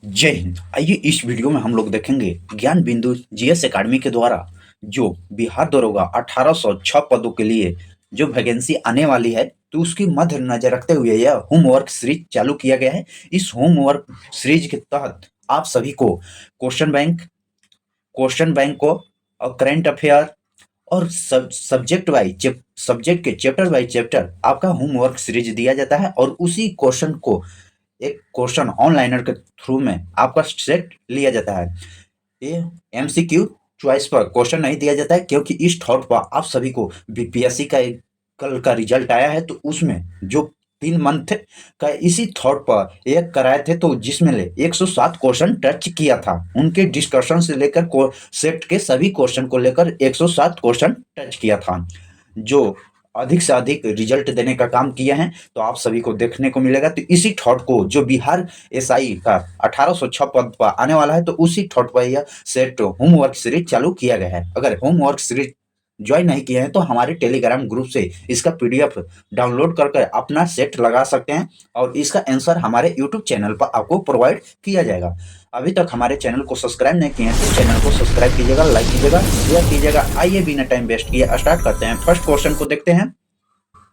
जय हिंद। आइए इस वीडियो में हम लोग देखेंगे ज्ञान बिंदु जीएस एकेडमी के द्वारा जो बिहार दरोगा 1806 पदों के लिए जो वैकेंसी आने वाली है, तो उसकी मध्य नजर रखते हुए यह होमवर्क सीरीज चालू किया गया है। इस होमवर्क सीरीज के तहत आप सभी को क्वेश्चन बैंक को और करंट अफेयर और सब्जेक्ट के चैप्टर बाय चैप्टर आपका होमवर्क सीरीज दिया जाता है, और उसी क्वेश्चन को एक क्वेश्चन ऑनलाइनर के थ्रू में आपका सेट लिया जाता है। ये एमसीक्यू चॉइस पर क्वेश्चन नहीं दिया जाता है, क्योंकि इस थॉट पर आप सभी को बीपीएससी का कल का रिजल्ट आया है, तो उसमें जो 3 मंथ का इसी थॉट पर एक कराए थे, तो जिसमें 107 क्वेश्चन टच किया था। उनके डिस्कशन से लेकर सेट के सभी क्वेश्चन को लेकर 107 क्वेश्चन टच किया था, जो अधिक से अधिक रिजल्ट देने का काम किया है। तो आप सभी को देखने को मिलेगा। तो इसी थॉट को जो बिहार एसआई का 1806 पद पर आने वाला है, तो उसी थॉट पर यह सेट होमवर्क सीरीज चालू किया गया है। अगर होमवर्क सीरीज ज्वाइन नहीं किए हैं, तो हमारे टेलीग्राम ग्रुप से इसका पीडीएफ डाउनलोड करके अपना सेट लगा सकते हैं, और इसका आंसर हमारे यूट्यूब चैनल पर आपको प्रोवाइड किया जाएगा। अभी तक हमारे चैनल को सब्सक्राइब नहीं किए हैं, तो चैनल को सब्सक्राइब कीजिएगा, लाइक कीजिएगा, शेयर कीजिएगा। आइए बिना टाइम वेस्ट किए स्टार्ट करते हैं। फर्स्ट क्वेश्चन को देखते हैं।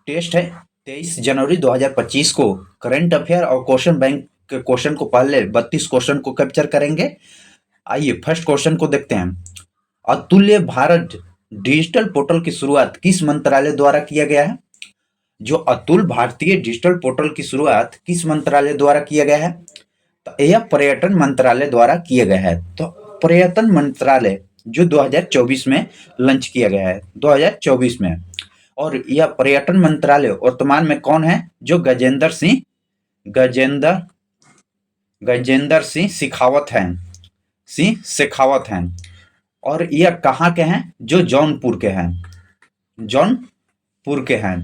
टेस्ट है 23 जनवरी 2025 को। करंट अफेयर और क्वेश्चन बैंक के क्वेश्चन को पहले 32 क्वेश्चन को कैप्चर करेंगे। आइए फर्स्ट क्वेश्चन को देखते हैं। अतुल्य भारत डिजिटल पोर्टल की शुरुआत किस मंत्रालय द्वारा किया गया है? जो अतुल भारतीय डिजिटल पोर्टल की शुरुआत किस मंत्रालय द्वारा किया गया है? तो यह पर्यटन मंत्रालय द्वारा किया गया है। तो पर्यटन मंत्रालय जो 2024 में लॉन्च किया गया है, 2024 में। और यह पर्यटन मंत्रालय वर्तमान में कौन है? जो गजेंद्र गजेंद्र सिंह शेखावत हैं। और यह कहाँ के हैं? जो जौनपुर के हैं, जौनपुर के हैं।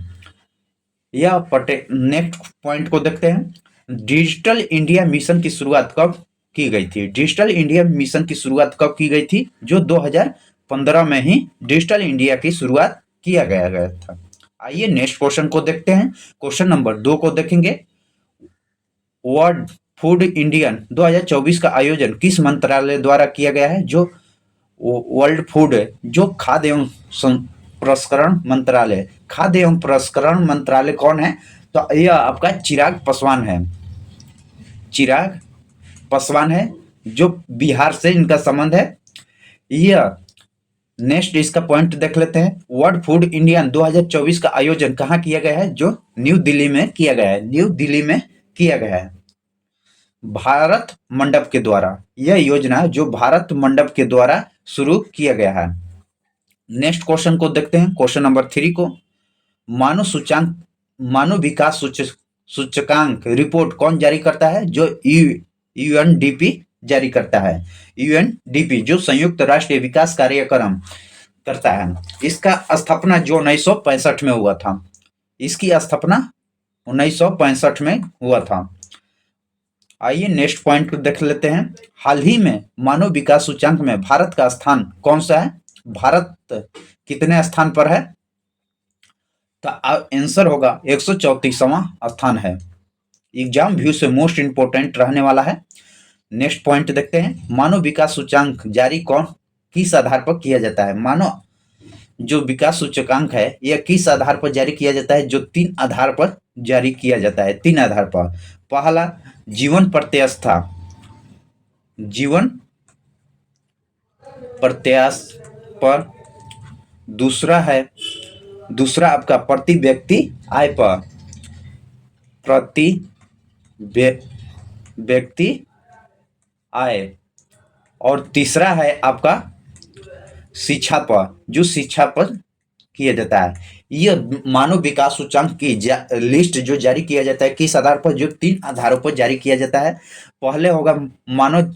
यह नेक्स्ट पॉइंट को देखते हैं। डिजिटल इंडिया मिशन की शुरुआत कब की गई थी? डिजिटल इंडिया मिशन की शुरुआत कब की गई थी? जो 2015 में ही डिजिटल इंडिया की शुरुआत किया गया था। आइए नेक्स्ट क्वेश्चन को देखते हैं। क्वेश्चन नंबर 2 को देखेंगे। वर्ल्ड फूड इंडियन 2024 का आयोजन किस मंत्रालय द्वारा किया गया है? जो वर्ल्ड फूड जो खाद्य एवं प्रसंस्करण मंत्रालय, खाद्य एवं प्रसंस्करण मंत्रालय कौन है? तो यह आपका चिराग पासवान है, जो बिहार से इनका संबंध है। यह नेक्स्ट इसका पॉइंट देख लेते हैं। वर्ल्ड फूड इंडियन 2024 का आयोजन कहाँ किया गया है? जो न्यू दिल्ली में किया गया है, न्यू दिल्ली में किया गया है भारत मंडप के द्वारा। यह योजना जो भारत मंडप के द्वारा शुरू किया गया है। नेक्स्ट क्वेश्चन को देखते हैं। क्वेश्चन नंबर 3 को। मानव विकास सूचकांक रिपोर्ट कौन जारी करता है? जो यूएनडीपी जारी करता है। यूएनडीपी जो संयुक्त राष्ट्र विकास कार्यक्रम करता है। इसका स्थापना जो 1965 में हुआ था। इसकी स्थापना 1965 में हुआ था। आइए नेक्स्ट पॉइंट को देख लेते हैं। हाल ही में मानव विकास सूचकांक में भारत का स्थान कौन सा है? भारत कितने स्थान पर है? तो आंसर होगा 134वां स्थान है। एग्जाम व्यू से मोस्ट इंपोर्टेंट रहने वाला है। नेक्स्ट पॉइंट देखते हैं। मानव विकास सूचकांक जारी किस आधार पर किया जाता है? मानव जो विकास सूचकांक है, यह किस आधार पर जारी किया जाता है? जो 3 आधार पर जारी किया जाता है। 3 आधार पर। पहला जीवन प्रत्यास्था पर। दूसरा आपका प्रति व्यक्ति आय पर। प्रति व्यक्ति आय। और तीसरा है आपका शिक्षा पर, जो शिक्षा पर किया जाता है। यह मानव विकास सूचकांक की लिस्ट जो जारी किया जाता है किस आधार पर? जो 3 आधारों पर जारी किया जाता है। पहले होगा मानव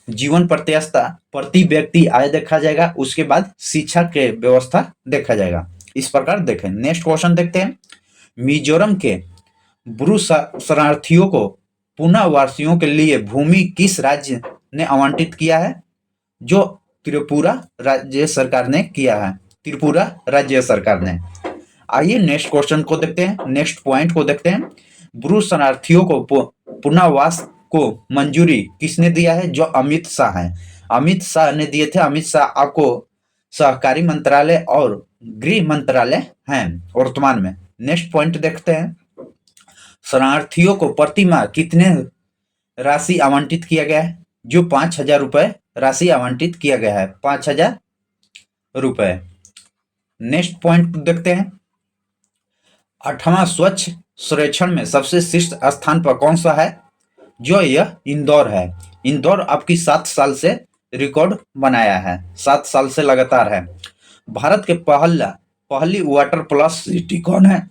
जीवन प्रत्यास्था, प्रति व्यक्ति आय देखा जाएगा, उसके बाद शिक्षा के व्यवस्था देखा जाएगा। इस प्रकार देखें। नेक्स्ट क्वेश्चन देखते हैं। मिजोरम के ब्रू शरणार्थियों को पुनः वासियों के लिए भूमि किस राज्य ने आवंटित किया है? जो त्रिपुरा राज्य सरकार ने किया है। त्रिपुरा राज्य सरकार ने। आइए नेक्स्ट क्वेश्चन को देखते हैं। नेक्स्ट पॉइंट को देखते हैं। ब्रू शरणार्थियों को पुनर्वास को मंजूरी किसने दिया है? जो अमित शाह हैं, अमित शाह ने दिए थे। अमित शाह आपको सहकारी मंत्रालय और गृह मंत्रालय हैं वर्तमान में। नेक्स्ट पॉइंट देखते हैं, शरणार्थियों को प्रति माह कितने राशि आवंटित किया गया है? जो 5,000 रुपए राशि आवंटित किया गया है, 5,000 रुपए। नेक्स्ट पॉइंट देखते हैं, 8वां स्वच्छ सर्वेक्षण में सबसे शीर्ष स्थान पर कौन सा है? जो यह इंदौर है। इंदौर आपकी 7 साल से रिकॉर्ड बनाया है, 7 साल से लगातार है। भारत के पहली वाटर प्लस सिटी कौन है?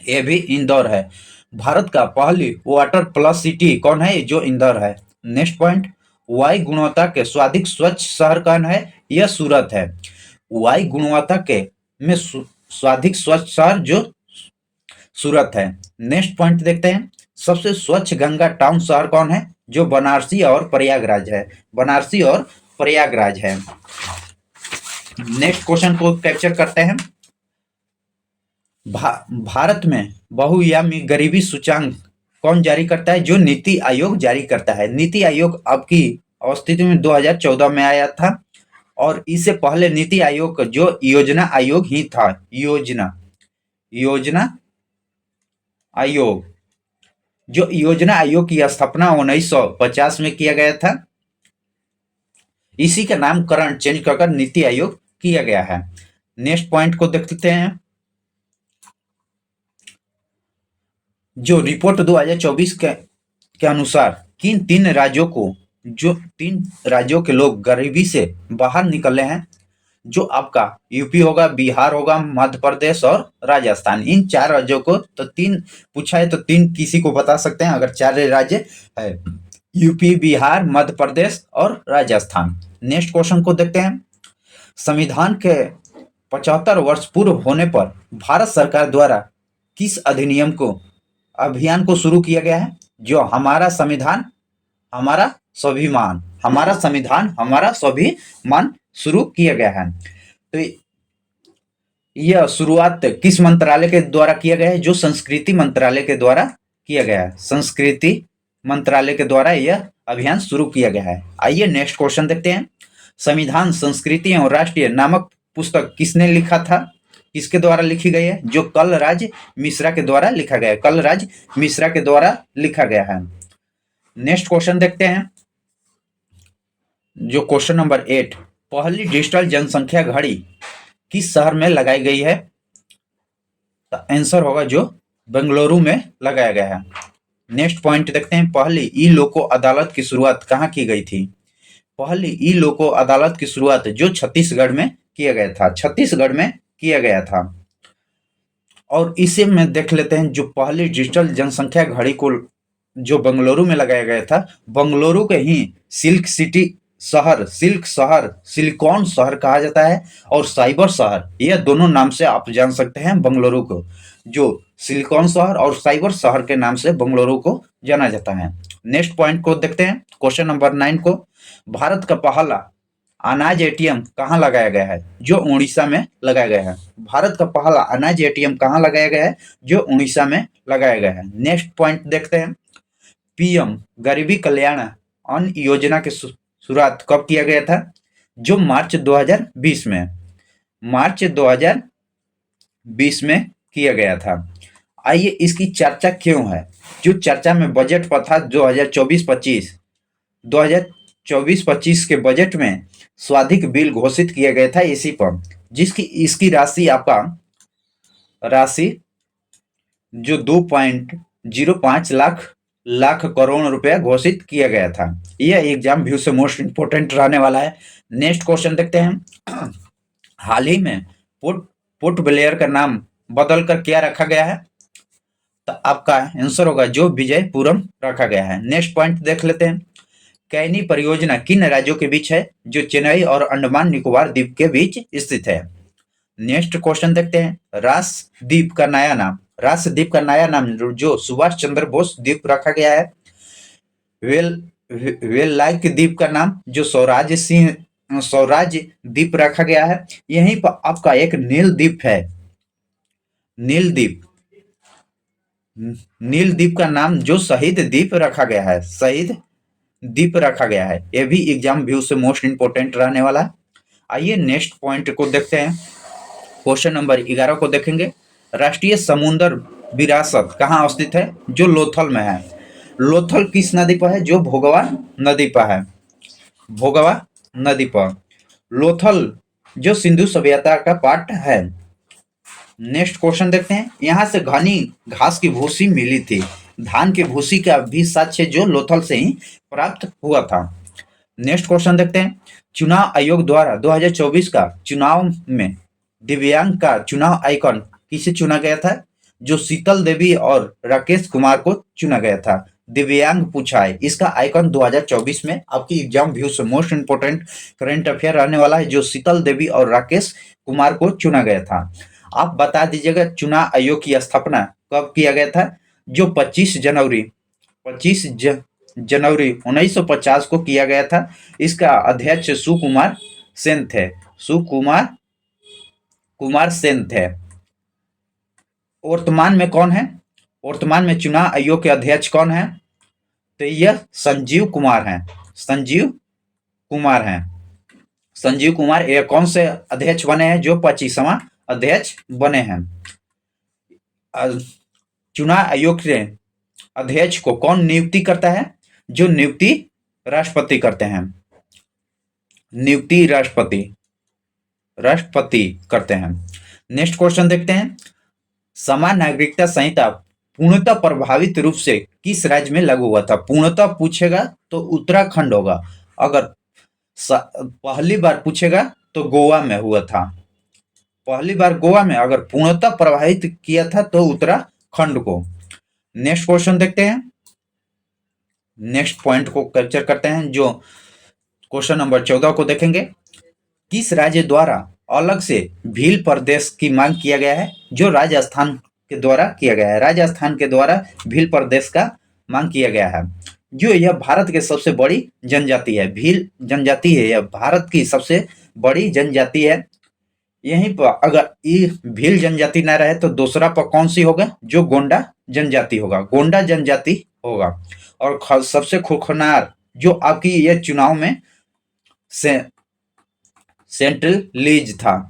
ये भी इंदौर है। भारत का पहली वाटर प्लस सिटी कौन है? जो इंदौर है। नेक्स्ट पॉइंट, वायु गुणवत्ता के सर्वाधिक स्वच्छ शहर कौन है? यह सूरत है। वायु गुणवत्ता के में सर्वाधिक स्वच्छ शहर जो सूरत है। नेक्स्ट पॉइंट देखते हैं, सबसे स्वच्छ गंगा टाउन शहर कौन है? जो बनारसी और प्रयागराज है, बनारसी और प्रयागराज है। नेक्स्ट क्वेश्चन को कैप्चर करते हैं, भारत में बहुआयामी गरीबी सूचांक कौन जारी करता है? जो नीति आयोग जारी करता है। नीति आयोग आपकी अस्तित्व में 2014 में आया था, और इससे पहले नीति आयोग जो योजना आयोग ही था। योजना आयोग, जो योजना आयोग की स्थापना 1950 में किया गया था। इसी का नामकरण चेंज कर नीति आयोग किया गया है। नेक्स्ट पॉइंट को देखते हैं, जो रिपोर्ट 2024 के अनुसार किन 3 राज्यों को, जो 3 राज्यों के लोग गरीबी से बाहर निकले हैं? जो आपका यूपी होगा, बिहार होगा, मध्य प्रदेश और राजस्थान। इन 4 राज्यों को तो 3 पूछा है, तो 3 किसी को बता सकते हैं अगर 4 राज्य है, यूपी, बिहार, मध्य प्रदेश और राजस्थान। नेक्स्ट क्वेश्चन को देखते हैं, संविधान के 75 वर्ष पूर्व होने पर भारत सरकार द्वारा किस अभियान को शुरू किया गया है? जो हमारा संविधान हमारा स्वाभिमान, हमारा संविधान हमारा स्वाभिमान शुरू किया गया है। तो यह शुरुआत किस मंत्रालय के द्वारा किया गया है? जो संस्कृति मंत्रालय के द्वारा किया गया है। संस्कृति मंत्रालय के द्वारा यह अभियान शुरू किया गया है। आइए नेक्स्ट क्वेश्चन देखते हैं, संविधान, संस्कृति एवं राष्ट्रीय नामक पुस्तक किसने लिखा था? किसके द्वारा लिखी गई है? जो कलराज मिश्रा के द्वारा लिखा गया है, कलराज मिश्रा के द्वारा लिखा गया है। नेक्स्ट क्वेश्चन देखते हैं, जो क्वेश्चन नंबर 8, पहली डिजिटल जनसंख्या घड़ी किस शहर में लगाई गई है? तो आंसर होगा जो बेंगलुरु में लगाया गया है। नेक्स्ट पॉइंट देखते हैं, पहली ई लोको अदालत की शुरुआत कहाँ की गई थी? पहली ई लोको अदालत की शुरुआत जो छत्तीसगढ़ में किया गया था, छत्तीसगढ़ में किया गया था। और इसे में देख लेते हैं, जो पहली डिजिटल जनसंख्या घड़ी को जो बेंगलुरु में लगाया गया था, बेंगलुरु के ही सिल्क सिटी शहर, सिल्क शहर, सिलिकॉन शहर कहा जाता है, और साइबर शहर, यह दोनों नाम से आप जान सकते हैं बेंगलुरु को। जो सिलिकॉन शहर और साइबर शहर के नाम से बेंगलुरु को जाना जाता है। नेक्स्ट पॉइंट को देखते हैं, क्वेश्चन नंबर 9 को, भारत का पहला अनाज एटीएम कहाँ लगाया गया है? जो उड़ीसा में लगाया गया है। भारत का पहला अनाज एटीएम कहाँ लगाया गया है? जो उड़ीसा में लगाया गया है। नेक्स्ट पॉइंट देखते हैं, पीएम गरीबी कल्याण अन्न योजना की शुरुआत कब किया गया था? जो मार्च 2020 में, मार्च 2020 में किया गया था। आइए इसकी चर्चा क्यों है? जो चर्चा में बजट पर था 2024-25 के बजट में स्वाधिक बिल घोषित किया गया था इसी पर, जिसकी इसकी राशि जो 2.05 लाख करोड़ रुपया घोषित किया गया था। यह एग्जाम व्यू से मोस्ट इंपोर्टेंट रहने वाला है। नेक्स्ट क्वेश्चन देखते हैं, हाल ही में पोर्ट ब्लेयर का नाम बदल कर क्या रखा गया है? तो आपका आंसर होगा जो विजयपुरम रखा गया है। नेक्स्ट पॉइंट देख लेते हैं, कैनी परियोजना किन राज्यों के बीच है? जो चेन्नई और अंडमान निकोबार द्वीप के बीच स्थित है। नेक्स्ट क्वेश्चन देखते हैं, राष्ट्रद्वीप का नया नाम जो सुभाष चंद्र बोस द्वीप रखा गया है। वेल्लाइक द्वीप का नाम जो स्वराज द्वीप रखा गया है। यहीं पर आपका एक नील द्वीप है, नील द्वीप, नील द्वीप का नाम जो शहीद द्वीप रखा गया है, शहीद द्वीप रखा गया है। ये भी एग्जाम व्यू से मोस्ट इंपोर्टेंट रहने वाला है। आइए नेक्स्ट पॉइंट को देखते हैं। क्वेश्चन नंबर 11 को देखेंगे। राष्ट्रीय समुद्र विरासत कहाँ स्थित है? जो लोथल में है। लोथल किस नदी पर है? जो भोगवा नदी पर है, भोगवा नदी पर। लोथल जो सिंधु सभ्यता का पार्ट है। नेक्स्ट क्वेश्चन देखते हैं। यहाँ से घनी घास की भूसी मिली थी। धान की भूसी का भी साक्ष्य जो लोथल से ही प्राप्त हुआ था। नेक्स्ट क्वेश्चन देखते हैं। चुनाव आयोग द्वारा 2024 का चुनाव में दिव्यांग का चुनाव आइकॉन किसे चुना गया था? जो शीतल देवी और राकेश कुमार को चुना गया था। दिव्यांग पूछा है, इसका आइकॉन 2024 में आपकी एग्जाम व्यू से मोस्ट इंपोर्टेंट करंट अफेयर रहने वाला है। जो शीतल देवी और राकेश कुमार को चुना गया था। आप बता दीजिएगा चुनाव आयोग की स्थापना कब किया गया था? जो 25 जनवरी 1950 को किया गया था। इसका अध्यक्ष सुकुमार सेन थे। सुकुमार सेन थे। वर्तमान में कौन है? वर्तमान में चुनाव आयोग के अध्यक्ष कौन है? तो यह संजीव कुमार हैं। संजीव कुमार ये कौन से अध्यक्ष बने हैं? जो 25वां अध्यक्ष बने हैं। चुनाव आयोग के अध्यक्ष को कौन नियुक्ति करता है? जो नियुक्ति राष्ट्रपति करते हैं। नियुक्ति राष्ट्रपति करते हैं। नेक्स्ट क्वेश्चन देखते हैं। समान नागरिकता संहिता पूर्णतः प्रभावित रूप से किस राज्य में लागू हुआ था? पूर्णतः पूछेगा तो उत्तराखंड होगा। अगर पहली बार पूछेगा तो गोवा में हुआ था। पहली बार गोवा में। अगर पूर्णतः प्रभावित किया था तो उत्तराखंड को। नेक्स्ट क्वेश्चन देखते हैं। नेक्स्ट पॉइंट को कैप्चर करते हैं। जो क्वेश्चन नंबर 14 को देखेंगे। किस राज्य द्वारा अलग से भील प्रदेश की मांग किया गया है? जो राजस्थान के द्वारा किया गया है। राजस्थान के द्वारा भील प्रदेश का मांग किया गया है। जो यह भारत के सबसे बड़ी जनजाति है। भील जनजाति है, यह भारत की सबसे बड़ी जनजाति है। यहीं पर अगर ये भील जनजाति ना रहे तो दूसरा पर कौन सी होगा? जो गोंडा जनजाति होगा। गोंडा जनजाति होगा। और सबसे खौफनाक जो आपकी ये चुनाव में सेंट्रल लीज था।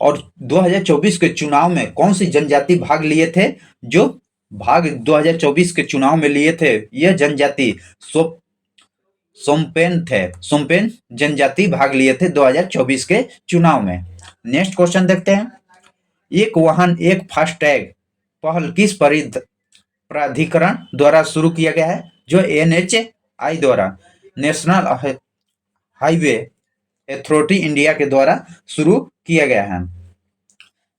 और 2024 के चुनाव में कौन सी जनजाति भाग लिए थे? जो भाग 2024 के चुनाव में लिए थे यह जनजाति सोमपेन थे। सोमपेन जनजाति भाग लिए थे 2024 के चुनाव में। नेक्स्ट क्वेश्चन देखते हैं। एक वाहन एक फास्टैग पहल किस प्राधिकरण द्वारा शुरू किया गया है? जो NHAI द्वारा, नेशनल हाईवे अथॉरिटी इंडिया के द्वारा शुरू किया गया है।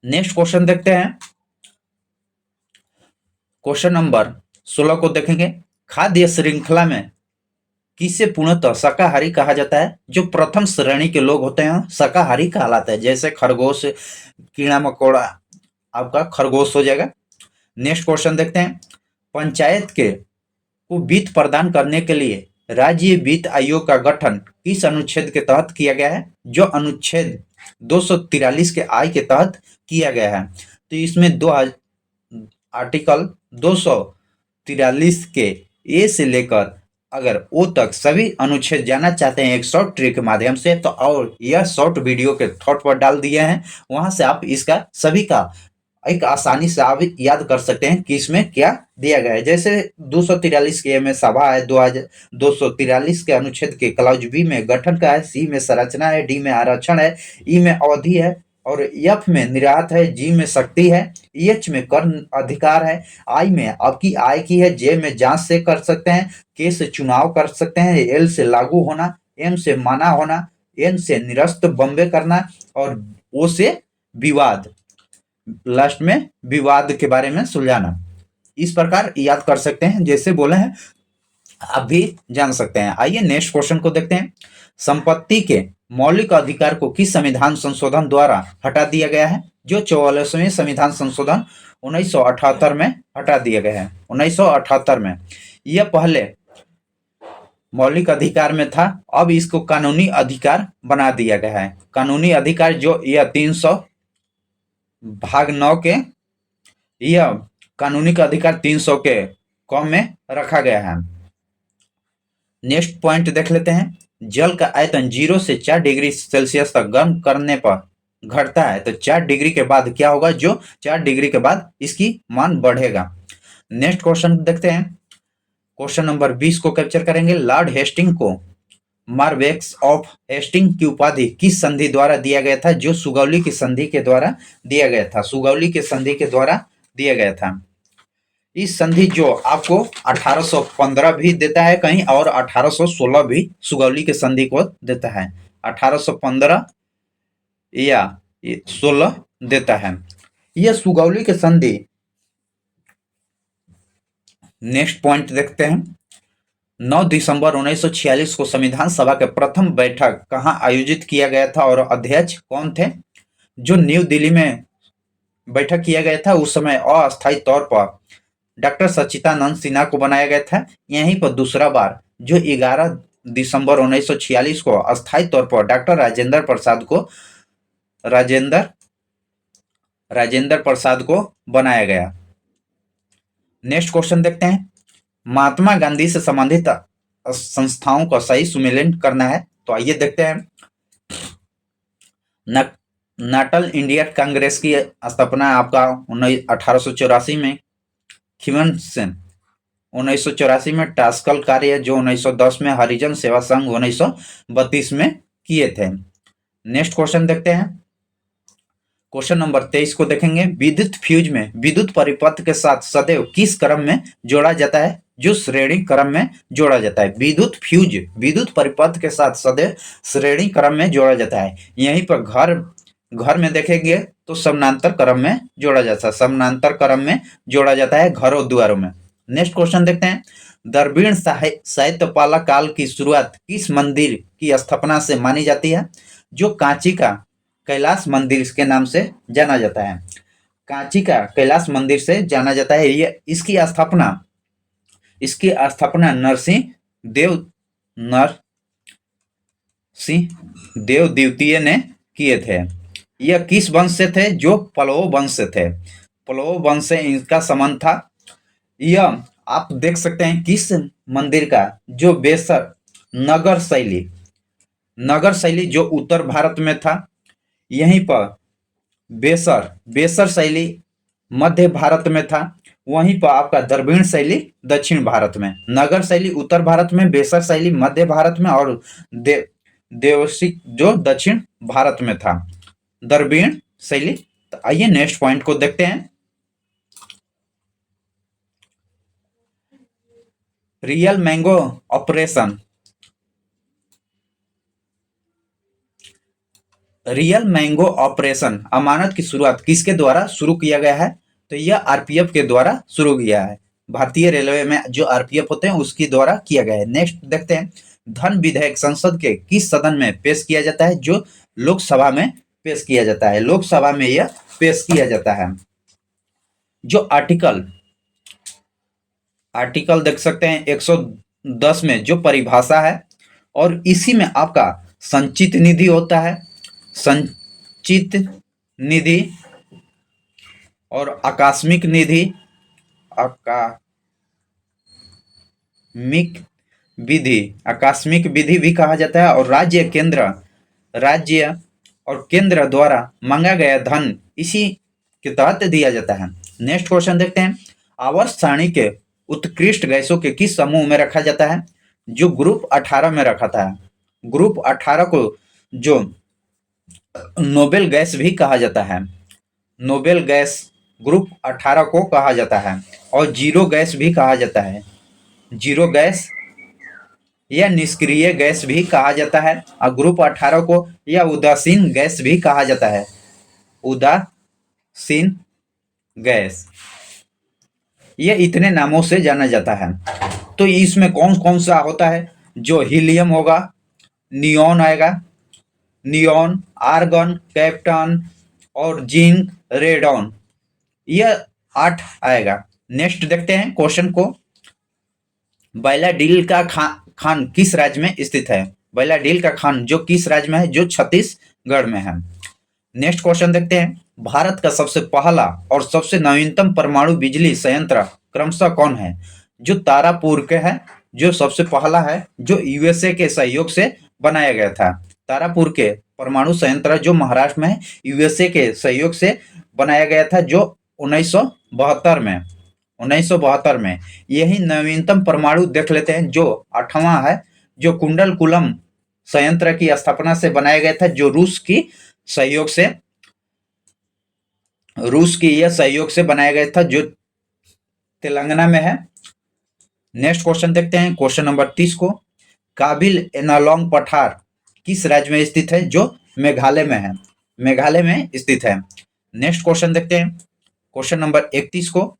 नेक्स्ट क्वेश्चन देखते हैं। क्वेश्चन नंबर 16 को देखेंगे। खाद्य श्रृंखला में किसे पूर्णतः शाकाहारी कहा जाता है? जो प्रथम श्रेणी के लोग होते हैं शाकाहारी कहलाते हैं। जैसे खरगोश, कीड़ा मकोड़ा, आपका खरगोश हो जाएगा। नेक्स्ट क्वेश्चन देखते हैं। पंचायत को वित्त प्रदान करने के लिए राज्य वित्त आयोग का गठन किस अनुच्छेद के तहत किया गया है? जो अनुच्छेद 243 के आई के तहत किया गया है। तो इसमें आर्टिकल 243 के ए से लेकर अगर ओ तक सभी अनुच्छेद जानना चाहते हैं एक शॉर्ट ट्रिक के माध्यम से, तो और यह शॉर्ट वीडियो के थॉट पर डाल दिए हैं। वहां से आप इसका सभी का एक आसानी से आप याद कर सकते हैं कि इसमें क्या दिया गया है। जैसे 243 के में सभा है, 243 के अनुच्छेद के क्लाउज बी में गठन का है, सी में संरचना है, डी में आरक्षण है, ई में अवधि है और एफ में निर्यात है, जी में शक्ति है, एच में कर अधिकार है, आई में आपकी आय की है, जे में जांच से कर सकते हैं, के से चुनाव कर सकते हैं, एल से लागू होना, एम से माना होना, एन से निरस्त बम्बे करना और ओ से विवाद, लास्ट में विवाद के बारे में सुलझाना। इस प्रकार याद कर सकते हैं। जैसे बोले हैं आप भी जान सकते हैं। आइए नेक्स्ट क्वेश्चन को देखते हैं। संपत्ति के मौलिक अधिकार को किस संविधान संशोधन द्वारा हटा दिया गया है? जो 44वें संविधान संशोधन 1978 में हटा दिया गया है। 1978 में यह पहले मौलिक अधिकार में था, अब इसको कानूनी अधिकार बना दिया गया है। कानूनी अधिकार जो यह 300 भाग 9 के यह कानूनी का अधिकार 300 के कम में रखा गया है। नेक्स्ट पॉइंट देख लेते हैं। जल का आयतन 0 से 4 डिग्री सेल्सियस तक गर्म करने पर घटता है, तो 4 डिग्री के बाद क्या होगा, जो 4 डिग्री के बाद इसकी मान बढ़ेगा। नेक्स्ट क्वेश्चन देखते हैं। क्वेश्चन नंबर 20 को कैप्चर करेंगे। लॉर्ड हेस्टिंग को मार्वेक्स ऑफ हेस्टिंग की उपाधि किस संधि द्वारा दिया गया था, जो सुगौली की संधि के द्वारा दिया गया था। सुगौली की संधि के द्वारा दिया गया था। इस संधि जो आपको 1815 भी देता है कहीं, और 1816 भी सुगौली के संधि को देता है। 1815 या 16 देता है। यह सुगौली के संधि। नेक्स्ट पॉइंट देखते हैं। 9 दिसंबर 1946 को संविधान सभा के प्रथम बैठक कहाँ आयोजित किया गया था और अध्यक्ष कौन थे। जो न्यू दिल्ली में बैठक किया गया था, उस समय अस्थायी तौर पर डॉक्टर सच्चिदानंद सिन्हा को बनाया गया था। यहीं पर दूसरा बार जो 11 दिसंबर 1946 को अस्थायी तौर पर डॉक्टर राजेंद्र प्रसाद को बनाया गया। नेक्स्ट क्वेश्चन देखते हैं। महात्मा गांधी से संबंधित संस्थाओं का सही सुमेलन करना है, तो आइए देखते हैं। नाटल इंडिया कांग्रेस की स्थापना आपका 1884 में, खिमन सेन 1984 में, टास्कल कार्य जो 1910 में, हरिजन सेवा संघ 1932 में किए थे। नेक्स्ट क्वेश्चन देखते हैं। क्वेश्चन नंबर 23 को देखेंगे। विद्युत फ्यूज में विद्युत परिपथ के साथ सदैव किस क्रम में जोड़ा जाता है, जो श्रेणी क्रम में जोड़ा जाता है। विद्युत फ्यूज विद्युत परिपथ के साथ सदैव श्रेणी क्रम में जोड़ा जाता है। यहीं पर घर में देखेंगे तो समानांतर क्रम में जोड़ा जाता है। समानांतर क्रम में जोड़ा जाता है घरों द्वारों में। नेक्स्ट क्वेश्चन देखते हैं। द्रविड़ साहित्यपाला काल की शुरुआत किस मंदिर की स्थापना से मानी जाती है, जो कांची का कैलाश मंदिर के नाम से जाना जाता है। कांची का कैलाश मंदिर से जाना जाता है। ये इसकी स्थापना नरसिंह देव द्वितीय ने किए थे। यह किस वंश से थे, जो पल्लव वंश से थे। पल्लव वंश से इनका संबंध था। यह आप देख सकते हैं किस मंदिर का, जो बेसर नगर शैली जो उत्तर भारत में था। यहीं पर बेसर शैली मध्य भारत में था। वहीं पर आपका द्रविड़ शैली दक्षिण भारत में, नगर शैली उत्तर भारत में, बेसर शैली मध्य भारत में, और देवसिक जो दक्षिण भारत में था, द्रविड़ शैली। तो आइए नेक्स्ट पॉइंट को देखते हैं। Real mango operation. Real mango operation अमानत की शुरुआत किसके द्वारा शुरू किया गया है, तो यह आरपीएफ के द्वारा शुरू किया है। भारतीय रेलवे में जो आरपीएफ होते हैं उसके द्वारा किया गया है। नेक्स्ट देखते हैं। धन विधेयक संसद के किस सदन में पेश किया जाता है, जो लोकसभा में पेश किया जाता है। लोकसभा में यह पेश किया जाता है। जो आर्टिकल देख सकते हैं 110 में जो परिभाषा है, और इसी में आपका संचित निधि होता है। संचित निधि और आकस्मिक निधि, आकस्मिक विधि भी कहा जाता है, और राज्य और केंद्र द्वारा मांगा गया धन इसी के तहत दिया जाता है। नेक्स्ट क्वेश्चन देखते हैं। आवर्त सारणी के उत्कृष्ट गैसों के किस समूह में रखा जाता है, जो ग्रुप 18 में रखा था। ग्रुप 18 को जो नोबेल गैस भी कहा जाता है। नोबेल गैस ग्रुप 18 को कहा जाता है, और जीरो गैस भी कहा जाता है। जीरो गैस या निष्क्रिय गैस भी कहा जाता है, और ग्रुप 18 को या उदासीन गैस भी कहा जाता है। उदासीन गैस, ये इतने नामों से जाना जाता है। तो इसमें कौन कौन सा होता है, जो हीलियम होगा, नियॉन आएगा, नियॉन, आर्गन, कैप्टन और जिंक, रेडॉन, यह 8 आएगा। नेक्स्ट देखते हैं क्वेश्चन को। बैलाडील का खान किस राज्य में स्थित है। बैलाडील का खान जो किस राज्य में है, जो छत्तीसगढ़ में है। नेक्स्ट क्वेश्चन देखते हैं। भारत का सबसे पहला और सबसे नवीनतम परमाणु बिजली संयंत्र क्रमशः कौन है? जो तारापुर के है, जो सबसे पहला है, जो यूएसए के सहयोग से बनाया गया था। तारापुर के परमाणु संयंत्र जो महाराष्ट्र में है, यूएसए के सहयोग से बनाया गया था, जो 1972 में 1972 में। यही नवीनतम परमाणु देख लेते हैं, जो 8वां है, जो कुंडलकुलम संयंत्र की स्थापना से बनाया गया था, जो रूस की यह सहयोग से बनाया गया था, जो तेलंगाना में है। नेक्स्ट क्वेश्चन देखते हैं, क्वेश्चन नंबर 30 को। काबिल एनालॉन्ग पठार किस राज्य में स्थित है? जो मेघालय में है, मेघालय में स्थित है। नेक्स्ट क्वेश्चन देखते हैं, क्वेश्चन नंबर 31 को।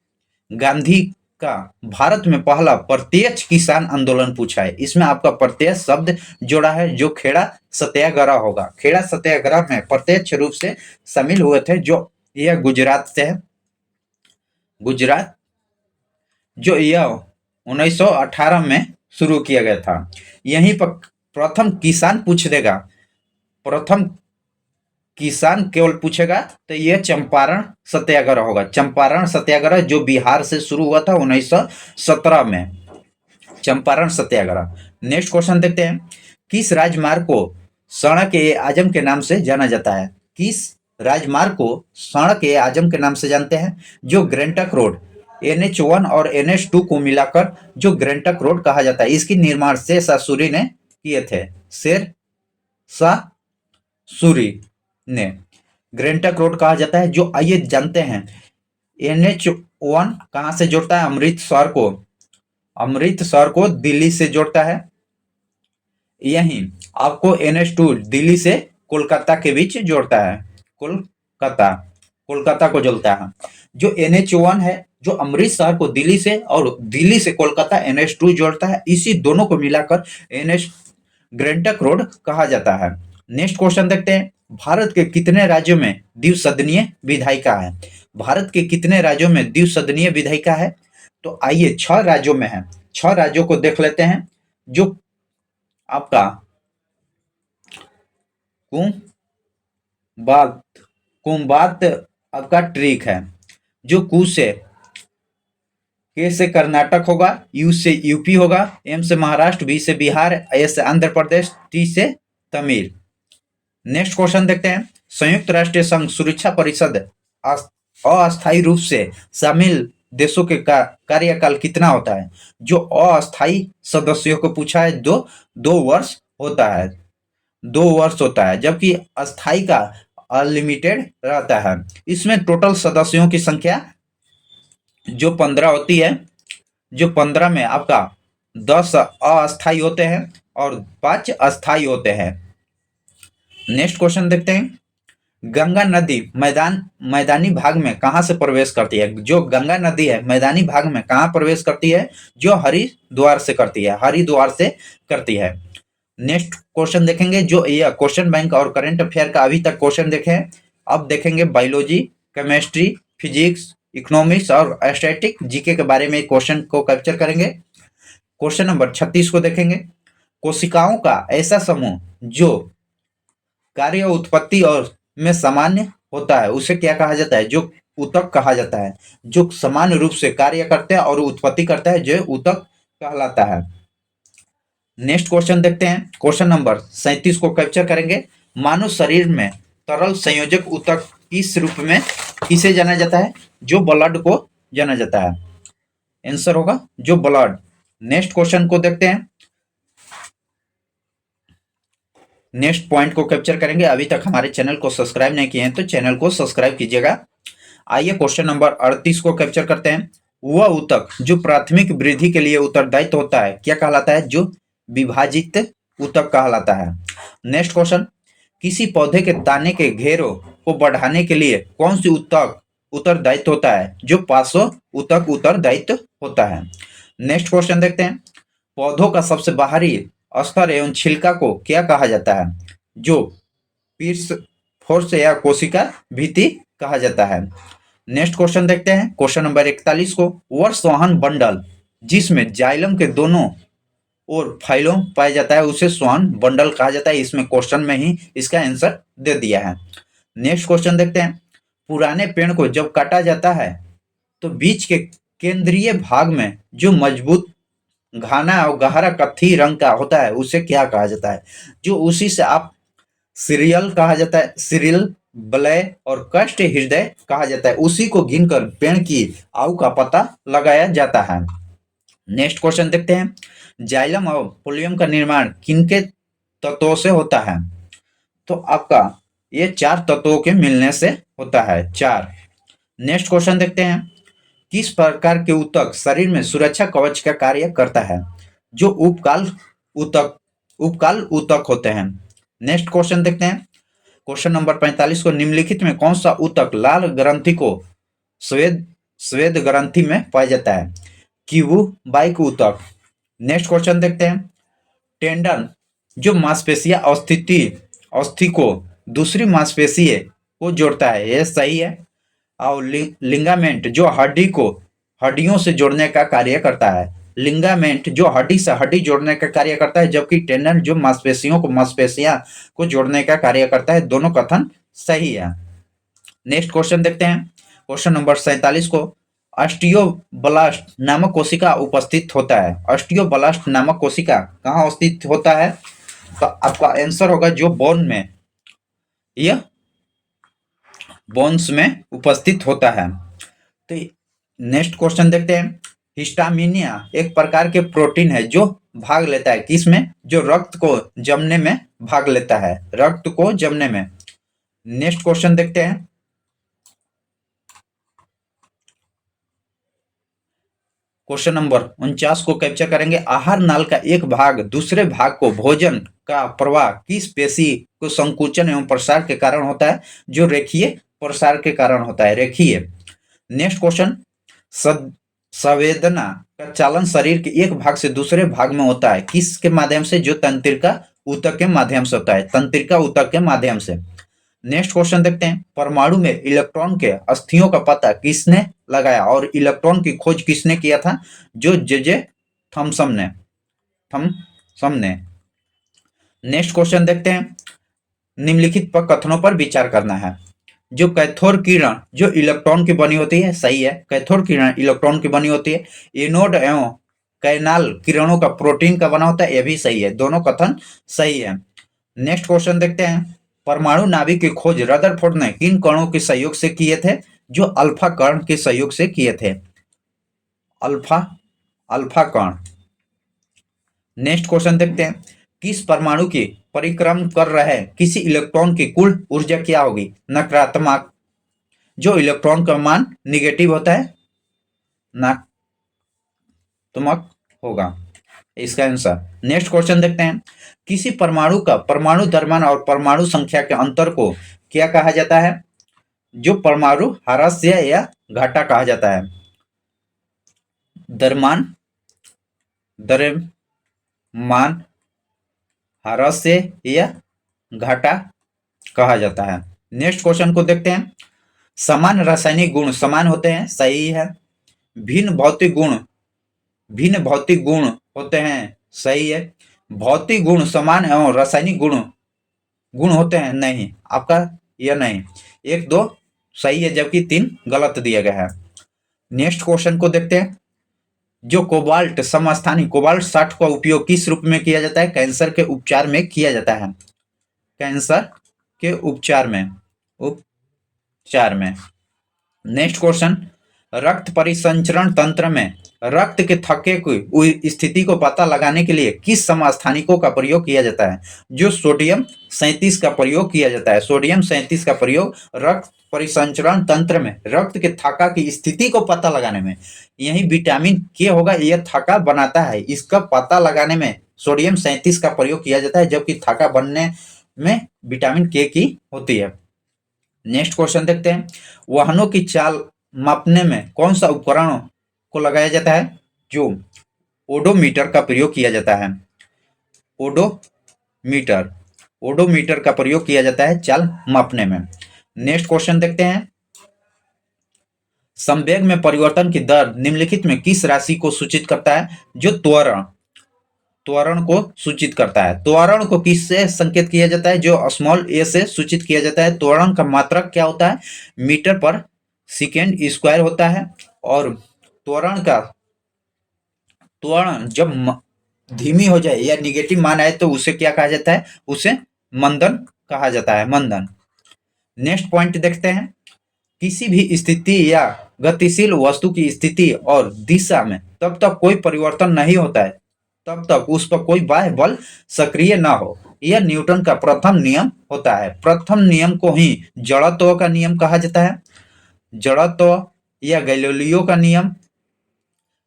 गांधी का भारत में पहला प्रत्यक्ष किसान आंदोलन पूछा है। इसमें आपका प्रत्यक्ष शब्द जोड़ा है, जो खेड़ा सत्याग्रह होगा। खेड़ा सत्याग्रह में प्रत्यक्ष रूप से शामिल हुए थे, जो यह गुजरात से है, गुजरात, जो यह 1918 में शुरू किया गया था। यहीं पर प्रथम किसान पूछ देगा, प्रथम किसान केवल पूछेगा तो यह चंपारण सत्याग्रह होगा। चंपारण सत्याग्रह जो बिहार से शुरू हुआ था 1917 में, चंपारण सत्याग्रह। नेक्स्ट क्वेश्चन देखते हैं, किस राजमार्ग को सड़क ए आजम के नाम से जाना जाता है? किस राजमार्ग को सड़क ए आजम के नाम से जानते हैं? जो ग्रैंटक रोड, NH1 और NH2 को मिलाकर जो ग्रैंटक रोड कहा जाता है, इसकी निर्माण शेरशाह सूरी ने किए थे। शेरशाह सूरी ने ग्रैंटक रोड कहा जाता है। जो आइए जानते हैं, NH1 कहां से जोड़ता है? अमृतसर को दिल्ली से जोड़ता है। यही आपको NH2 दिल्ली से कोलकाता के बीच जोड़ता है, कोलकाता को जोड़ता है। जो NH1 है, जो अमृतसर को दिल्ली से और दिल्ली से कोलकाता NH2 जोड़ता है, इसी दोनों को मिलाकर NH ग्रैंटक रोड कहा जाता है। नेक्स्ट क्वेश्चन देखते हैं, भारत के कितने राज्यों में द्विसदनीय विधायिका है? भारत के कितने राज्यों में द्विसदनीय विधायिका है? तो आइए 6 राज्यों में है। 6 राज्यों को देख लेते हैं, जो आपका कुंबात आपका ट्रिक है, जो कु से, के से कर्नाटक होगा, यू से यूपी होगा, एम से महाराष्ट्र, बी से बिहार, एस से आंध्र प्रदेश, टी से तमिल। नेक्स्ट क्वेश्चन देखते हैं, संयुक्त राष्ट्र संघ सुरक्षा परिषद अस्थायी रूप से शामिल देशों के कार्यकाल कितना होता है? जो अस्थायी सदस्यों को पूछा है, 2 वर्ष होता है, 2 वर्ष होता है, जबकि अस्थायी का अनलिमिटेड रहता है। इसमें टोटल सदस्यों की संख्या जो 15 होती है, जो 15 में आपका 10 अस्थायी होते हैं और 5 अस्थायी होते हैं। नेक्स्ट क्वेश्चन देखते हैं, गंगा नदी मैदानी भाग में कहां से प्रवेश करती है? जो गंगा नदी है मैदानी भाग में कहां प्रवेश करती है? जो हरिद्वार से करती है, हरिद्वार से करती है। नेक्स्ट क्वेश्चन देखेंगे, जो यह क्वेश्चन बैंक और करंट अफेयर का अभी तक क्वेश्चन देखे हैं। अब देखेंगे बायोलॉजी, केमिस्ट्री, फिजिक्स, इकोनॉमिक्स और स्टैटिक जीके के बारे में क्वेश्चन को कैप्चर करेंगे। क्वेश्चन नंबर 36 को देखेंगे, कोशिकाओं का ऐसा समूह जो कार्य उत्पत्ति और में सामान्य होता है, उसे क्या कहा जाता है? जो ऊतक कहा जाता है। जो समान रूप से कार्य करते हैं और उत्पत्ति करता है, जो ऊतक कहलाता है। नेक्स्ट क्वेश्चन देखते हैं, क्वेश्चन नंबर 37 को कैप्चर करेंगे, मानव शरीर में तरल संयोजक ऊतक किस रूप में किसे जाना जाता है? जो ब्लड को जाना जाता है। आंसर होगा जो ब्लड। नेक्स्ट क्वेश्चन को देखते हैं, नेक्स्ट पॉइंट को कैप्चर करेंगे। अभी तक हमारे चैनल को सब्सक्राइब नहीं किए हैं तो चैनल को सब्सक्राइब कीजिएगा। आइए क्वेश्चन नंबर 38 को कैप्चर करते हैं, वह ऊतक जो प्राथमिक वृद्धि के लिए उत्तरदायित्व होता है क्या कहलाता है? जो विभाजित ऊतक कहलाता है। नेक्स्ट क्वेश्चन, किसी पौधे के ताने के घेरों को बढ़ाने के लिए कौन सी ऊतक उत्तरदायित्व होता है? जो पार्श्व ऊतक उत्तरदायित्व होता है। नेक्स्ट क्वेश्चन देखते हैं, पौधों का सबसे बाहरी स्तर एवं छिलका को क्या कहा जाता है? जो पीर्स फोर्स या कोशिका भित्ति कहा जाता है। नेक्स्ट क्वेश्चन देखते हैं, क्वेश्चन नंबर 41 को, वर्षवाहन बंडल जिसमें जाइलम के दोनों और फाइलोम पाया जाता है, उसे स्वान बंडल कहा जाता है। इसमें क्वेश्चन में ही इसका आंसर दे दिया है। नेक्स्ट क्वेश्चन देखते हैं, पुराने पेड़ को जब काटा जाता है तो बीच के केंद्रीय भाग में जो मजबूत घाना और गहरा कत्थी रंग का होता है उसे क्या कहा जाता है? जो उसी से आप सीरियल कहा जाता है, सीरियल, बलय और कष्ट हृदय कहा जाता है। उसी को गिनकर पेड़ की आयु का पता लगाया जाता है। नेक्स्ट क्वेश्चन देखते हैं। जाइलम और पोलियम का निर्माण किनके तत्वों से होता है? तो आपका ये चार तत्वों के मिलने से होता है, चार। नेक्स्ट क्वेश्चन देखते हैं। किस प्रकार के ऊतक शरीर में सुरक्षा कवच का कार्य करता है? जो ऊतक उपकाल ऊतक होते हैं। नेक्स्ट क्वेश्चन देखते हैं। क्वेश्चन नंबर 45 को, निम्नलिखित में कौन सा ऊतक लाल ग्रंथि को स्वेद स्वेद ग्रंथि में पाया जाता है? क्यूबाइक ऊतक। नेक्स्ट क्वेश्चन देखते हैं। टेंडन जो मांसपेशियां अस्थि को दूसरी मांसपेशी को जोड़ता है, यह सही है। और लिंगामेंट जो हड्डियों से जोड़ने का कार्य करता है, लिंगामेंट जो हड्डी से हड्डी जोड़ने का कार्य करता है, जबकि टेंडन जो मांसपेशियां को जोड़ने का कार्य करता है। दोनों कथन सही है। नेक्स्ट क्वेश्चन देखते हैं। क्वेश्चन नंबर 47 को, ऑस्टियोब्लास्ट नामक कोशिका उपस्थित होता है। ऑस्टियोब्लास्ट नामक कोशिका कहाँ उपस्थित होता है? तो आपका आंसर होगा जो बोन में, यह बोन्स में उपस्थित होता है। तो नेक्स्ट क्वेश्चन देखते हैं। हिस्टामिनिया एक प्रकार के प्रोटीन है जो भाग लेता है किसमें? जो रक्त को जमने में भाग लेता है, रक्त को जमने में। नेक्स्ट क्वेश्चन देखते हैं। क्वेश्चन नंबर 49 को कैप्चर करेंगे। आहार नाल का एक भाग दूसरे भाग को भोजन का प्रवाह किस पेशी को संकुचन एवं प्रसार के कारण होता है? जो रेखीय प्रसार के कारण होता है, रेखीय। Next question. संवेदना का चालन शरीर के एक भाग से दूसरे भाग में होता है किसके माध्यम से? जो तंत्रिका ऊतक के माध्यम से होता है, तंत्रिका ऊतक के माध्यम से। नेक्स्ट क्वेश्चन देखते हैं। परमाणु में इलेक्ट्रॉन के अस्थियों का पता किसने लगाया और इलेक्ट्रॉन की खोज किसने किया था? जो जे थॉमसन ने। नेक्स्ट क्वेश्चन देखते हैं। निम्नलिखित पर कथनों पर विचार करना है। जो कैथोड किरण जो इलेक्ट्रॉन की बनी होती है, सही है। कैथोड किरण इलेक्ट्रॉन की बनी होती है। एनोड एवं कैनाल किरणों का प्रोटीन का बना होता है, यह भी सही है। दोनों कथन सही है। नेक्स्ट क्वेश्चन देखते हैं। परमाणु नाभिक की खोज रदरफोर्ड ने किन कणों के सहयोग से किए थे? जो अल्फा कण के सहयोग से किए थे, अल्फा कण। नेक्स्ट क्वेश्चन देखते हैं। किस परमाणु की परिक्रम कर रहे किसी इलेक्ट्रॉन की कुल ऊर्जा क्या होगी? नकारात्मक। जो इलेक्ट्रॉन का मान निगेटिव होता है, नकारात्मक होगा इसका आंसर। नेक्स्ट क्वेश्चन देखते हैं। किसी परमाणु का परमाणु द्रव्यमान और परमाणु संख्या के अंतर को क्या कहा जाता है? जो परमाणु ह्रास्य या घाटा कहा जाता है। द्रव्यमान ह्रास्य या घाटा कहा जाता है। नेक्स्ट क्वेश्चन को देखते हैं। समान रासायनिक गुण समान होते हैं, सही है। भिन्न भौतिक गुण होते हैं, सही है। भौतिक गुण समान एवं रासायनिक गुण होते हैं, नहीं। आपका यह नहीं, 1 2 सही है जबकि 3 गलत दिया गया है। नेक्स्ट क्वेश्चन को देखते हैं। जो कोबाल्ट समस्थानिक कोबाल्ट 60 का उपयोग किस रूप में किया जाता है? कैंसर के उपचार में किया जाता है, कैंसर के उपचार में। Next question. रक्त परिसंचरण तंत्र में रक्त के थक्के की स्थिति को पता लगाने के लिए किस समस्थानिकों का प्रयोग किया जाता है? जो सोडियम 37 का प्रयोग किया जाता है। सोडियम 37 का प्रयोग रक्त परिसंचरण तंत्र में रक्त के थक्का की स्थिति को पता लगाने में, यही विटामिन के होगा, यह थक्का बनाता है, इसका पता लगाने में सोडियम 37 का प्रयोग किया जाता है, जबकि थक्का बनने में विटामिन के की होती है। नेक्स्ट क्वेश्चन देखते हैं। वाहनों की चाल मापने में कौन सा उपकरण को लगाया जाता है? जो ओडोमीटर का प्रयोग किया जाता है। ओडोमीटर का प्रयोग किया जाता है चाल मापने में। नेक्स्ट क्वेश्चन देखते हैं। संवेग में परिवर्तन की दर निम्नलिखित में किस राशि को सूचित करता है? जो त्वरण त्वरण को सूचित करता है। त्वरण को किससे संकेत किया जाता है? जो स्मॉल ए से सूचित किया जाता है। त्वरण का मात्रक क्या होता है? मीटर पर सेकेंड स्क्वायर होता है। और त्वरण जब धीमी हो जाए या निगेटिव मान आए तो उसे क्या कहा जाता है? उसे मंदन कहा जाता है, मंदन। नेक्स्ट पॉइंट देखते हैं। किसी भी स्थिति या गतिशील वस्तु की स्थिति और दिशा में तब तक कोई परिवर्तन नहीं होता है तब तक उस पर कोई बाह्य बल सक्रिय ना हो। यह न्यूटन का प्रथम नियम होता है। प्रथम नियम को ही जड़त्व का नियम कहा जाता है। जड़त्व या गैलीलियो का नियम,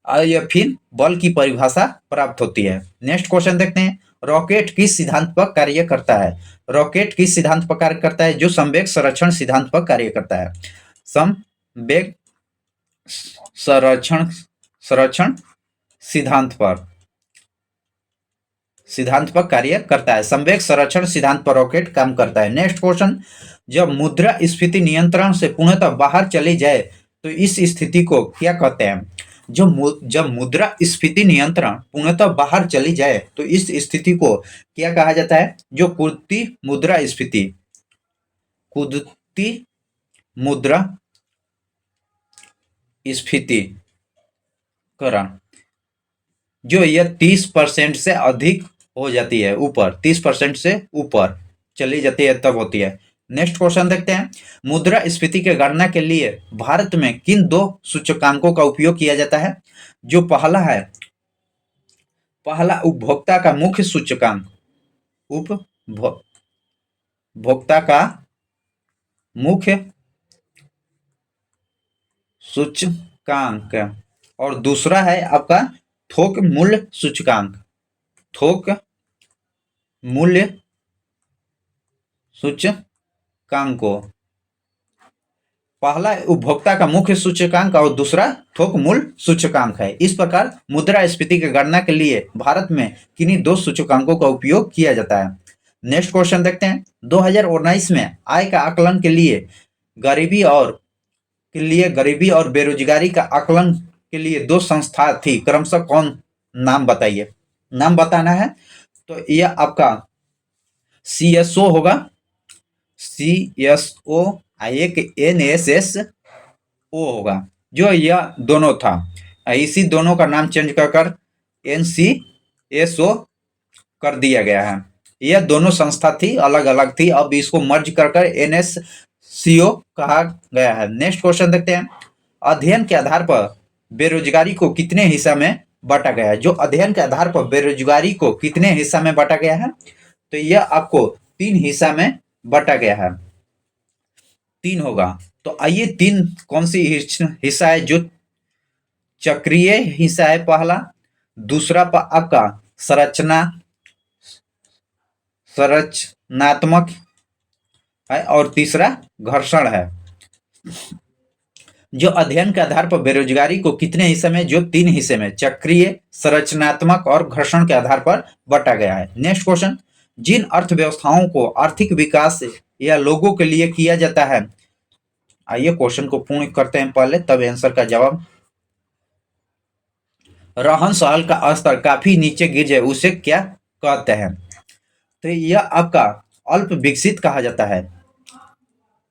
या फिर बल की परिभाषा प्राप्त होती है। नेक्स्ट क्वेश्चन देखते हैं। रॉकेट किस सिद्धांत पर कार्य करता है? रॉकेट किस सिद्धांत पर कार्य करता है? जो संवेग संरक्षण सिद्धांत पर कार्य करता है। संवेग संरक्षण संरक्षण सिद्धांत पर कार्य करता है। संवेग संरक्षण सिद्धांत पर रॉकेट काम करता है। Next question. जब मुद्रा स्फीति नियंत्रण से पूर्णतः बाहर चली जाए तो इस स्थिति को क्या कहते हैं? जब मुद्रा स्फीति नियंत्रण पूर्णतः बाहर चली जाए तो इस स्थिति को क्या कहा जाता है? जो कूदती मुद्रा स्फीति, कूदती मुद्रा स्फीति करण, जो यह 30% से अधिक हो जाती है, ऊपर 30% से ऊपर चली जाती है तब होती है। नेक्स्ट क्वेश्चन देखते हैं। मुद्रा स्फीति की गणना के लिए भारत में किन दो सूचकांकों का उपयोग किया जाता है? जो पहला है, पहला उपभोक्ता का मुख्य सूचकांक, उपभोक्ता का मुख्य सूचकांक, और दूसरा है आपका थोक मूल्य सूचकांक, थोक मूल्य सूचकांकों। पहला उपभोक्ता का मुख्य सूचकांक और दूसरा थोक मूल्य सूचकांक है। इस प्रकार मुद्रास्फीति की गणना के लिए भारत में किन्हीं दो सूचकांकों का उपयोग किया जाता है। नेक्स्ट क्वेश्चन देखते हैं। 2019 में आय का आकलन के लिए गरीबी और बेरोजगारी का आकलन के लिए दो संस्था थी, क्रमशः कौन? नाम बताइए। नाम बताना है तो यह आपका CSO होगा, CSO, एक NSSO होगा, जो यह दोनों था। इसी दोनों का नाम चेंज कर NCSO कर दिया गया है। यह दोनों संस्था थी, अलग अलग थी, अब इसको मर्ज कर NSCO कहा गया है। नेक्स्ट क्वेश्चन देखते हैं। अध्ययन के आधार पर बेरोजगारी को कितने हिस्सा में बांटा गया है? जो अध्ययन के आधार पर बेरोजगारी को कितने हिस्सा में बांटा गया है? तो यह आपको 3 हिस्सा में बांटा गया है, 3 होगा। तो आइए 3 कौन सी हिस्सा है? जो चक्रीय हिस्सा है पहला, दूसरा आपका संरचनात्मक है, और तीसरा घर्षण है। जो अध्ययन के आधार पर बेरोजगारी को कितने हिस्से में? जो 3 हिस्से में, चक्रीय, संरचनात्मक और घर्षण के आधार पर बांटा गया है। Next question. जिन अर्थव्यवस्थाओं को आर्थिक विकास या लोगों के लिए किया जाता है, आइए क्वेश्चन को पूर्ण करते हैं पहले, तब आंसर का जवाब। रहन सहन का स्तर काफी नीचे गिर जाए उसे क्या कहते हैं? तो यह आपका अल्प विकसित कहा जाता है,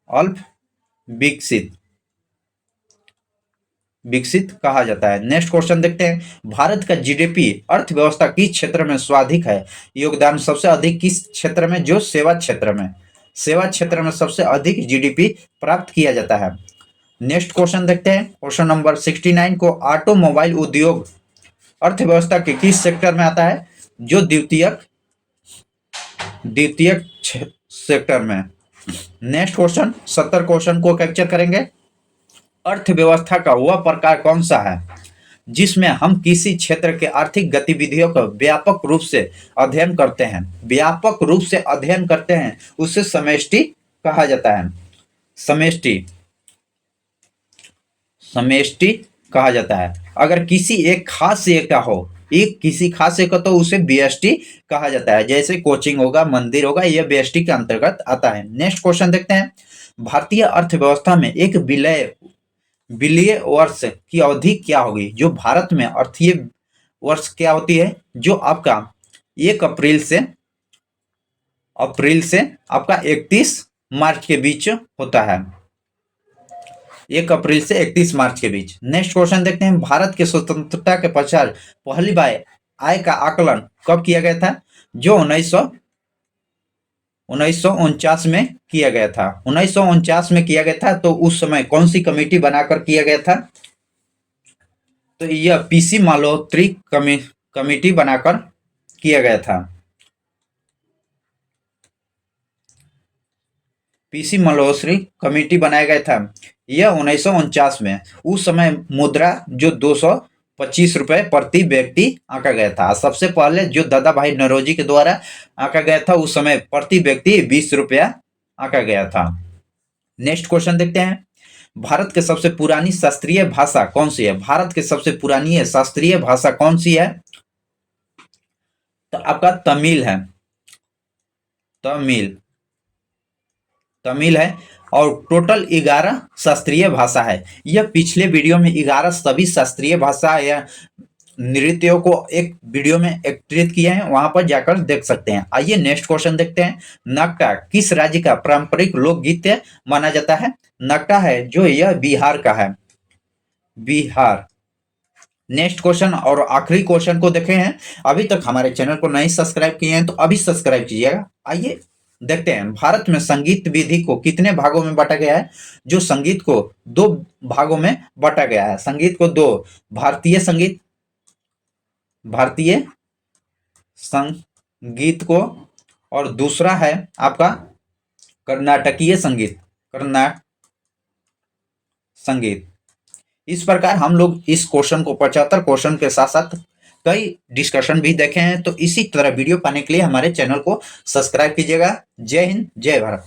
अल्प विकसित कहा जाता है। नेक्स्ट क्वेश्चन देखते हैं। भारत का GDP अर्थव्यवस्था किस क्षेत्र में सर्वाधिक है? योगदान सबसे अधिक किस क्षेत्र में? जो सेवा क्षेत्र में, सेवा क्षेत्र में सबसे अधिक GDP प्राप्त किया जाता है। नेक्स्ट क्वेश्चन देखते हैं। क्वेश्चन नंबर 69 को ऑटोमोबाइल उद्योग अर्थव्यवस्था के किस सेक्टर में आता है? जो द्वितीयक सेक्टर में। नेक्स्ट क्वेश्चन 70 क्वेश्चन को कैप्चर करेंगे। अर्थव्यवस्था का वह प्रकार कौन सा है जिसमें हम किसी क्षेत्र के आर्थिक गतिविधियों का व्यापक रूप से अध्ययन करते हैं? व्यापक रूप से अध्ययन करते हैं उसे समष्टि कहा जाता है, समष्टि कहा जाता है। अगर किसी एक खास का हो, किसी खास का, तो उसे व्यष्टि कहा जाता है। जैसे कोचिंग होगा, मंदिर होगा, यह व्यष्टि के अंतर्गत आता है। नेक्स्ट क्वेश्चन देखते हैं। भारतीय अर्थव्यवस्था में एक विलय वर्ष की अवधि क्या होगी? जो भारत में अर्थीय वर्ष क्या होती है? जो आपका 1 अप्रैल से आपका 31 मार्च के बीच होता है। 1 अप्रैल से 31 मार्च के बीच। नेक्स्ट क्वेश्चन देखते हैं, भारत के स्वतंत्रता के पश्चात पहली बार आय का आकलन कब किया गया था? जो 1949 में किया गया था। 1949 में किया गया था। तो उस समय कौन सी कमेटी बनाकर किया गया था? तो यह पीसी माल्होत्री कमेटी बनाकर किया गया था। पीसी मल्होत्री कमेटी बनाया गया था। यह 1949 में। उस समय मुद्रा जो 225 रुपए प्रति व्यक्ति आंका गया था। सबसे पहले जो दादा भाई नौरोजी के द्वारा आंका गया था, उस समय प्रति व्यक्ति 20 रुपया आंका गया था। नेक्स्ट क्वेश्चन देखते हैं, भारत के सबसे पुरानी शास्त्रीय भाषा कौन सी है? भारत के सबसे पुरानी शास्त्रीय भाषा कौन सी है? तो आपका तमिल है। तमिल है। और टोटल 11 शास्त्रीय भाषा है। यह पिछले वीडियो में 11 सभी शास्त्रीय भाषा या नृत्यों को एक वीडियो में एकत्रित किए हैं, वहां पर जाकर देख सकते हैं। आइए नेक्स्ट क्वेश्चन देखते हैं, नकटा किस राज्य का पारंपरिक लोकगीत माना जाता है? नकटा है जो यह बिहार का है। बिहार। नेक्स्ट क्वेश्चन और आखिरी क्वेश्चन को देखे हैं। अभी तक हमारे चैनल को नहीं सब्सक्राइब किए हैं तो अभी सब्सक्राइब कीजिएगा। आइए देखते हैं, भारत में संगीत विधि को कितने भागों में बांटा गया है? जो संगीत को 2 भागों में बांटा गया है। संगीत को 2, भारतीय संगीत को, और दूसरा है आपका कर्नाटकीय संगीत। इस प्रकार हम लोग इस क्वेश्चन को 75 क्वेश्चन के साथ साथ कई डिस्कशन भी देखे हैं। तो इसी तरह वीडियो पाने के लिए हमारे चैनल को सब्सक्राइब कीजिएगा। जय हिंद, जय भारत।